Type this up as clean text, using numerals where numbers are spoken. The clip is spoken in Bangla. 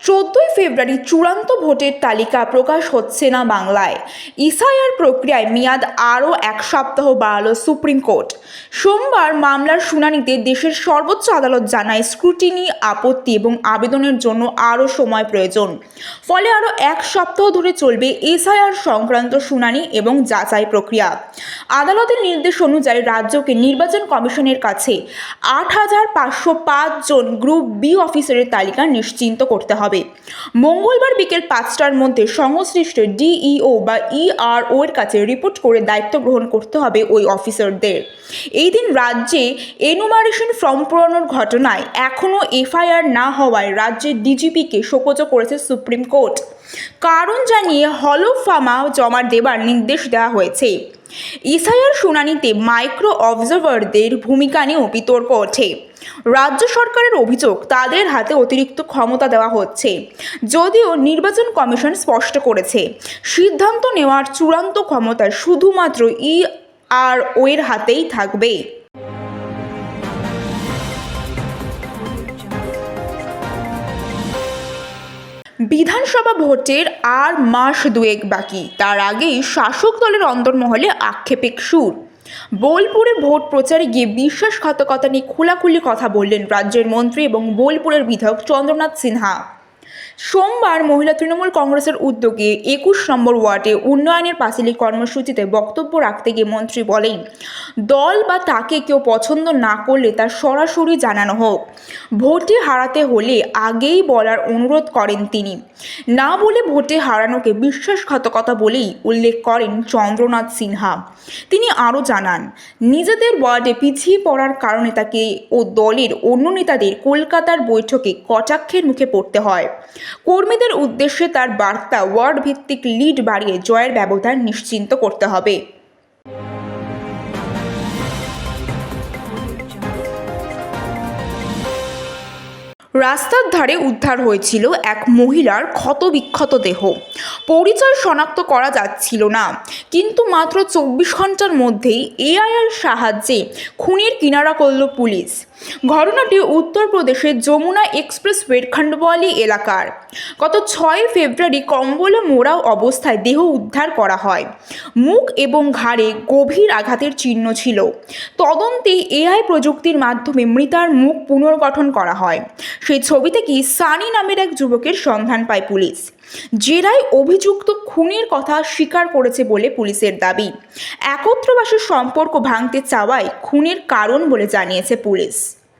ফেব্রুয়ারি চূড়ান্ত ভোটের তালিকা প্রকাশ হচ্ছে না বাংলায়। এসআইআর প্রক্রিয়ায় মেয়াদ আরও এক সপ্তাহ বাড়াল সুপ্রিম কোর্ট। সোমবার মামলার শুনানিতে দেশের সর্বোচ্চ আদালত জানায়, স্ক্রুটিনি, আপত্তি এবং আবেদনের জন্য আরও সময় প্রয়োজন। ফলে আরও এক সপ্তাহ ধরে চলবে এসআইআর সংক্রান্ত শুনানি এবং যাচাই প্রক্রিয়া। আদালতের নির্দেশ অনুযায়ী রাজ্যকে নির্বাচন কমিশনের কাছে ৮,৫০৫ জন গ্রুপ বি অফিসারের তালিকা নিশ্চিত করতে হবে। মঙ্গলবার বিকেল ৫টার মধ্যে সংশ্লিষ্ট ডিইও বা ইআরও এর কাছে রিপোর্ট করে দায়িত্ব গ্রহণ করতে হবে ওই অফিসারদের। এই দিন রাজ্যে এনুমারেশন ফর্ম পুরানোর ঘটনায় এখনও এফআইআর না হওয়ায় রাজ্যের ডিজিপিকে শোকজ করেছে সুপ্রিম কোর্ট। কারণ জানিয়ে হলফনামা জমা দেবার নির্দেশ দেওয়া হয়েছে। এসআইআর শুনানিতে মাইক্রো অবজারভারদের ভূমিকা নিয়েও বিতর্ক ওঠে। রাজ্য সরকারের অভিযোগ, তাদের হাতে অতিরিক্ত ক্ষমতা দেওয়া হচ্ছে, যদিও নির্বাচন কমিশন স্পষ্ট করেছে সিদ্ধান্ত নেওয়ার চূড়ান্ত ক্ষমতা শুধুমাত্র ইআরও এর হাতেই থাকবে। বিধানসভা ভোটের আর মাস দুয়েক বাকি, তার আগেই শাসক দলের অন্তর্মহলে আক্ষেপের সুর। বোলপুরে ভোট প্রচারে গিয়ে বিশ্বাসঘাতকতা নিয়ে খোলাখুলি কথা বললেন রাজ্যের মন্ত্রী এবং বোলপুরের বিধায়ক চন্দ্রনাথ সিনহা। সোমবার মহিলা তৃণমূল কংগ্রেসের উদ্যোগে ২১ নম্বর ওয়ার্ডে উন্নয়নের পাঁচিলি কর্মসূচিতে বক্তব্য রাখতে গিয়ে মন্ত্রী বলেন, দল বা তাকে কেউ পছন্দ না করলে তার সরাসরি জানানো হোক। ভোটে হারাতে হলে আগেই বলার অনুরোধ করেন তিনি। না বলে ভোটে হারানোকে বিশ্বাসঘাতকতা বলেই উল্লেখ করেন চন্দ্রনাথ সিনহা। তিনি আরও জানান, নিজেদের ওয়ার্ডে পিছিয়ে পড়ার কারণে তাকে ও দলের অন্য নেতাদের কলকাতার বৈঠকে কটাক্ষের মুখে পড়তে হয়। কর্মীদের উদ্দেশ্যে তার বার্তা, ওয়ার্ড ভিত্তিক লিড বাড়িয়ে জয়ের ব্যবধান নিশ্চিত করতে হবে। রাস্তার ধারে উদ্ধার হয়েছিল এক মহিলার ক্ষতবিক্ষত দেহ। পরিচয় শনাক্ত করা যাচ্ছিল না, কিন্তু মাত্র ২৪ ঘন্টার মধ্যেই এআইআর সাহায্যে খুনের কিনারা করল পুলিশ। ঘটনাটি উত্তরপ্রদেশের যমুনা এক্সপ্রেসওয়ের খণ্ডওয়ালি এলাকার। গত ৬ ফেব্রুয়ারি কম্বলে মোড়া অবস্থায় দেহ উদ্ধার করা হয়। মুখ এবং ঘাড়ে গভীর আঘাতের চিহ্ন ছিল। তদন্তে এআই প্রযুক্তির মাধ্যমে মৃতার মুখ পুনর্গঠন করা হয়। সেই ছবি থেকেই সানি নামের এক যুবকের সন্ধান পায় পুলিশ। জেরায় অভিযুক্ত খুনের কথা স্বীকার করেছে বলে পুলিশের দাবি। একত্রবাসের সম্পর্ক ভাঙতে চাওয়ায় খুনের কারণ বলে জানিয়েছে পুলিশ।